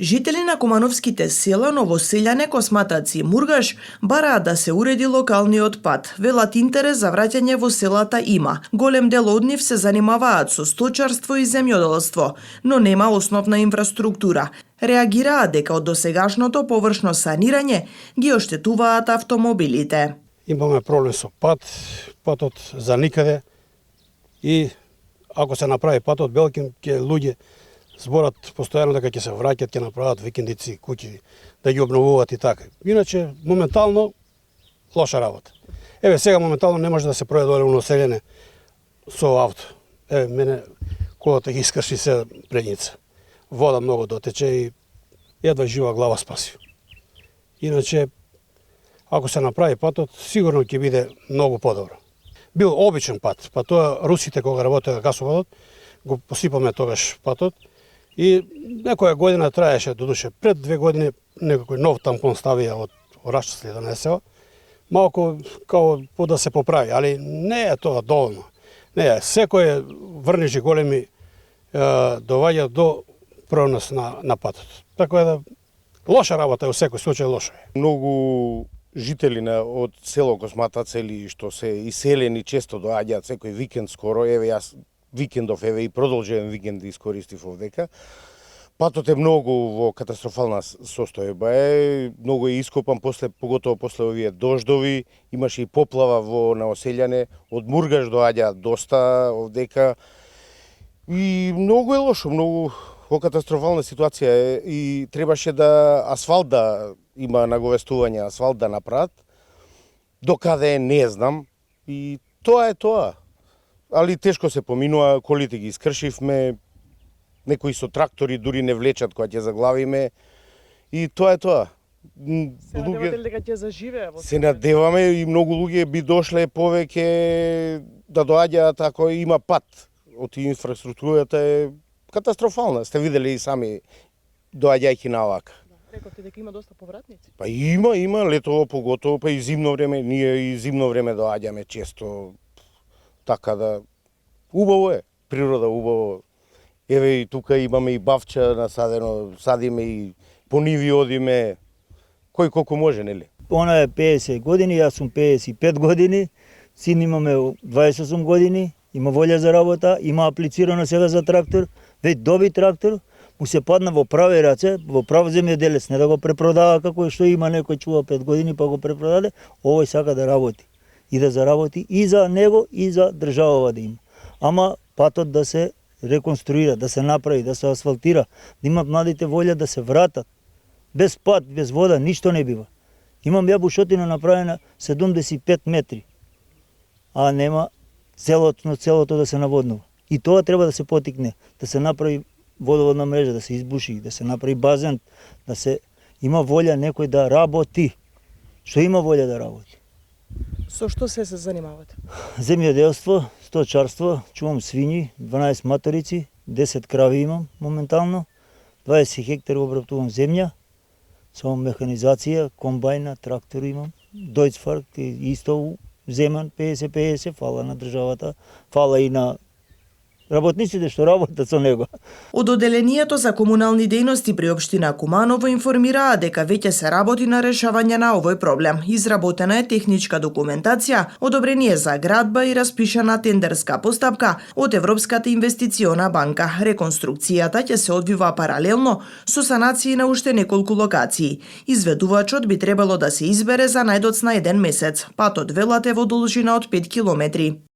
Жители на Кумановските села Новоселјане, Косматаци и Мургаш бараат да се уреди локалниот пат. Велат интерес за враќање во селата има. Голем дел од нив се занимаваат со сточарство и земјоделство, но нема основна инфраструктура. Реагираат дека од досегашното површно санирање ги оштетуваат автомобилите. Имаме проблем со патот за никаде и ако се направи патот Белкин, ќе луѓе зборат постојано дека ќе се враќаат, ќе направат викендици, куќи, да ги обновуваат и така. Иначе, моментално, лоша работа. Еве, сега моментално не може да се пројде доле у населјане со авто. Еве, мене колата ги искрши се предница. Вода многу дотече и едва жива глава спаси. Иначе, ако се направи патот, сигурно ќе биде многу подобро. Бил обичен пат, па тоа русите кога работеа гасоводот, го посипаме тогаш патот. И некоја година траеше, додуше пред 2 години некој нов тампон ставија од Орашче донесео. Малку као да се поправи, али не е тоа доволно. Не е, секој врнежи големи доваѓа до пронос на патот. Така да лоша работа е, во секој случај лоша е. Многу жители од село Косматац или што се иселени често доаѓаат секој викенд скоро, еве јас викендов, еве и продолжен викенд искористив овдека. Патот е многу во катастрофална состојба е, многу е ископан поготово после овие дождови, имаше и поплава во наоселјане, од Мургаш доаѓа доста овдека и многу е лошо, многу во катастрофална ситуација е и требаше да асфалт да има наговестување, асфалт да направат, докаде не знам и тоа е тоа. Али тешко се поминува, колите ги искршивме, некои со трактори дури не влечат кога ќе заглавиме и тоа е тоа. Се надевате ли дека ќе заживее во се надеваме и многу луѓе би дошле повеќе да доаѓаат ако има пат. Од инфраструктурата е катастрофална. Сте видели и сами доаѓајќи на овака. Рековте дека има доста повратници? Па има, летово поготово, па и зимно време, ние и зимно време доаѓаме често. Така да, убаво е, природа убаво. Еве и тука имаме и бавча насадено, садиме и по ниви одиме, кој колку може, нели? Она е 50 години, јас сум 55 години, син имаме 28 години, има волја за работа, има аплицирано сега за трактор, веќе доби трактор, му се падна во прави раце, во прав земјоделец, не да го препродава како што има некој чува 5 години па го препродаде, овој сака да работи. И да заработи и за него и за државава да има. Ама патот да се реконструира, да се направи, да се асфалтира, да имат младите волја да се вратат. Без пат, без вода, ништо не бива. Имам ја бушотина направена 75 метри, а нема целото да се наводнува. И тоа треба да се потикне, да се направи водоводна мрежа, да се избуши, да се направи базен, да се има волја некој да работи. Што има волја да работи? Со што се занимавате? Земјоделство, сточарство, чувам свињи, 12 маторици, 10 крави имам моментално, 20 хектари обработувам земја, со механизација, комбајна, трактор имам, Дојцфарк исто земан 50-50, фала на државата, фала и на работниците што работат со него. Од Оделението за комунални дејности при општина Куманово информираа дека веќе се работи на решавање на овој проблем. Изработена е техничка документација, одобрение за градба и распишана тендерска постапка од Европската инвестициона банка. Реконструкцијата ќе се одвива паралелно со санации на уште неколку локации. Изведувачот би требало да се избере за најдоцна 1 месец. Патот велат е во должина од 5 километри.